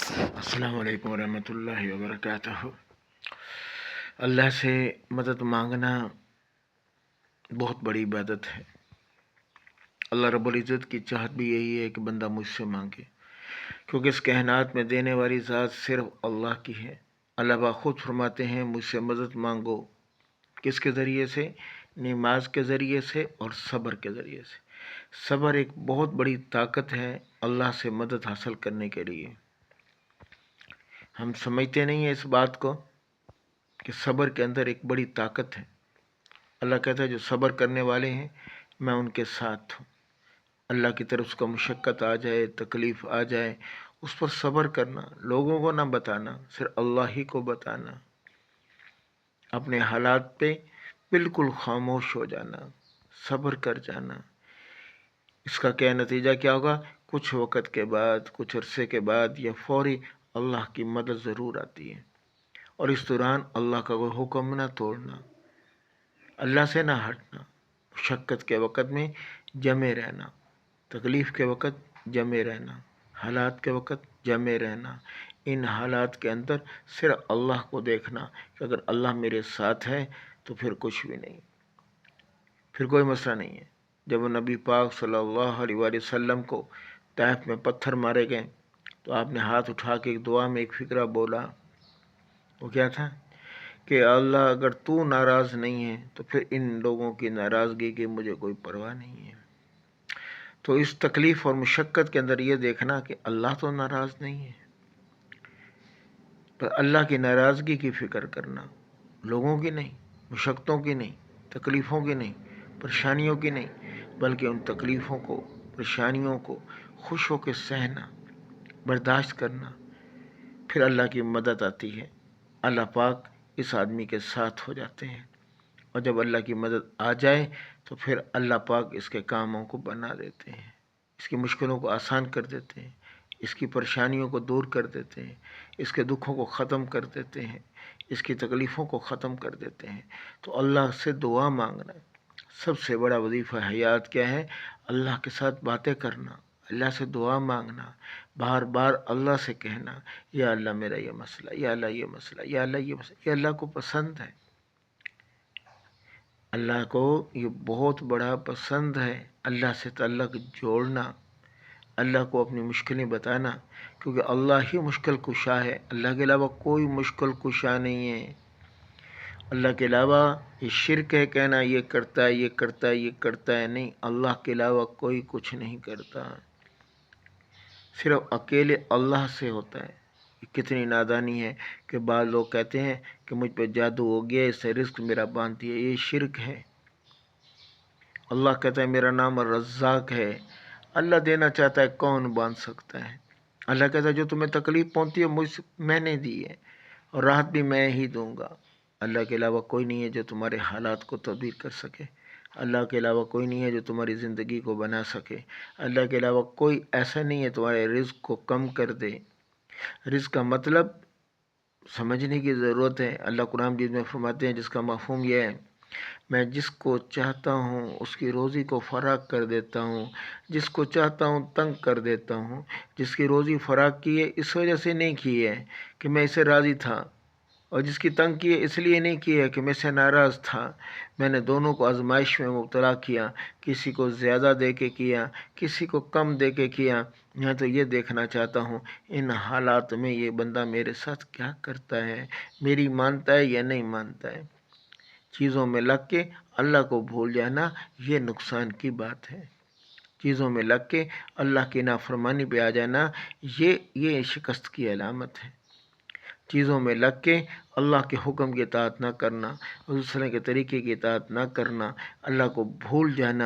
अस्सलाम वालेकुम रहमतुल्लाहि व बरकातहू। अल्लाह से मदद मांगना बहुत बड़ी इबादत है। अल्लाह रब्बुल इज़्ज़त की चाहत भी यही है कि बंदा मुझसे मांगे, क्योंकि इस कायनात में देने वाली ज़ात सिर्फ अल्लाह की है। अल्लाह खुद फरमाते हैं, मुझसे मदद मांगो। किसके ज़रिए से? नमाज के ज़रिए से और सब्र के ज़रिए से। सब्र एक बहुत बड़ी ताकत है अल्लाह से मदद हासिल करने के लिए। हम समझते नहीं हैं इस बात को कि सब्र के अंदर एक बड़ी ताकत है। अल्लाह कहता है, जो सब्र करने वाले हैं मैं उनके साथ हूँ। अल्लाह की तरफ उसका मुशक्क़त आ जाए, तकलीफ़ आ जाए, उस पर सब्र करना, लोगों को ना बताना, सिर्फ अल्लाह ही को बताना, अपने हालात पे बिल्कुल खामोश हो जाना, सब्र कर जाना। इसका क्या नतीजा क्या होगा? कुछ वक़्त के बाद, कुछ अरसे के बाद या फौरी अल्लाह की मदद ज़रूर आती है। और इस दौरान अल्लाह का कोई हुक्म ना तोड़ना, अल्लाह से ना हटना, मुशक्क़त के वक़्त में जमे रहना, तकलीफ़ के वक़्त जमे रहना, हालात के वक़्त जमे रहना। इन हालात के अंदर सिर्फ अल्लाह को देखना कि अगर अल्लाह मेरे साथ है तो फिर कुछ भी नहीं, फिर कोई मसला नहीं है। जब नबी पाक सल्लल्लाहु अलैहि वसल्लम को ताइफ में पत्थर मारे गए तो आपने हाथ उठा के एक दुआ में एक फ़िक्रा बोला। वो क्या था कि अल्लाह अगर तू नाराज़ नहीं है तो फिर इन लोगों की नाराज़गी की मुझे कोई परवाह नहीं है। तो इस तकलीफ़ और मुशक्क़त के अंदर ये देखना कि अल्लाह तो नाराज़ नहीं है, पर अल्लाह की नाराज़गी की फ़िक्र करना, लोगों की नहीं, मुशक्क़तों की नहीं, तकलीफ़ों की नहीं, परेशानियों की नहीं, बल्कि उन तकलीफ़ों को, परेशानियों को खुश होकर सहना, बर्दाश्त करना। फिर अल्लाह की मदद आती है, अल्लाह पाक इस आदमी के साथ हो जाते हैं। और जब अल्लाह की मदद आ जाए तो फिर अल्लाह पाक इसके कामों को बना देते हैं, इसकी मुश्किलों को आसान कर देते हैं, इसकी परेशानियों को दूर कर देते हैं, इसके दुखों को ख़त्म कर देते हैं, इसकी तकलीफ़ों को ख़त्म कर देते हैं। तो अल्लाह से दुआ मांगना सबसे बड़ा वजीफ़ा हयात क्या है? अल्लाह के साथ बातें करना, अल्लाह से दुआ मांगना, बार बार अल्लाह से कहना, या अल्लाह मेरा ये मसला, या अल्लाह ये मसला, या अल्लाह ये मसला। ये अल्लाह को पसंद है, अल्लाह को ये बहुत बड़ा पसंद है। अल्लाह से ताल्लुक़ जोड़ना, अल्लाह को अपनी मुश्किलें बताना, क्योंकि अल्लाह ही मुश्किल कुशा है। अल्लाह के अलावा कोई मुश्किल कुशा नहीं है। अल्लाह के अलावा ये शिर्क है कहना ये करता है, ये करता है, ये करता है, नहीं, अल्लाह के अलावा कोई कुछ नहीं करता, सिर्फ अकेले अल्लाह से होता है। कितनी नादानी है कि बाद लोग कहते हैं कि मुझ पर जादू हो गया, इससे रिस्क मेरा बांध दिया। ये शिर्क है। अल्लाह कहता है मेरा नाम रज़्ज़ाक़ है। अल्लाह देना चाहता है, कौन बांध सकता है? अल्लाह कहता है जो तुम्हें तकलीफ़ पहुँचती है मुझ मैंने दी है, और राहत भी मैं ही दूंगा। अल्लाह के अलावा कोई नहीं है जो तुम्हारे हालात को तब्दील कर सके। अल्लाह के अलावा कोई नहीं है जो तुम्हारी ज़िंदगी को बना सके। अल्लाह के अलावा कोई ऐसा नहीं है तुम्हारे रिज़्क़ को कम कर दे। रिज़्क़ का मतलब समझने की ज़रूरत है। अल्लाह कुरान मजीद में फरमाते हैं, जिसका मफ़हूम यह है, मैं जिसको चाहता हूँ उसकी रोज़ी को फ़राग कर देता हूँ, जिसको चाहता हूँ तंग कर देता हूँ। जिसकी रोज़ी फ़राग की है इस वजह से नहीं की है कि मैं इससे राज़ी था, और जिसकी तंग की है इसलिए नहीं की है कि मैं इससे नाराज़ था। मैंने दोनों को आजमाइश में मुब्तला किया, किसी को ज़्यादा दे के किया, किसी को कम दे के किया। यहाँ तो ये देखना चाहता हूँ इन हालात में ये बंदा मेरे साथ क्या करता है, मेरी मानता है या नहीं मानता है। चीज़ों में लग के अल्लाह को भूल जाना ये नुकसान की बात है। चीज़ों में लग के अल्लाह की नाफरमानी पे आ जाना ये शिकस्त की अलामत है। चीज़ों में लग के अल्लाह के हुक्म की इताअत ना करना, दूसरे के तरीके की इताअत ना करना, अल्लाह को भूल जाना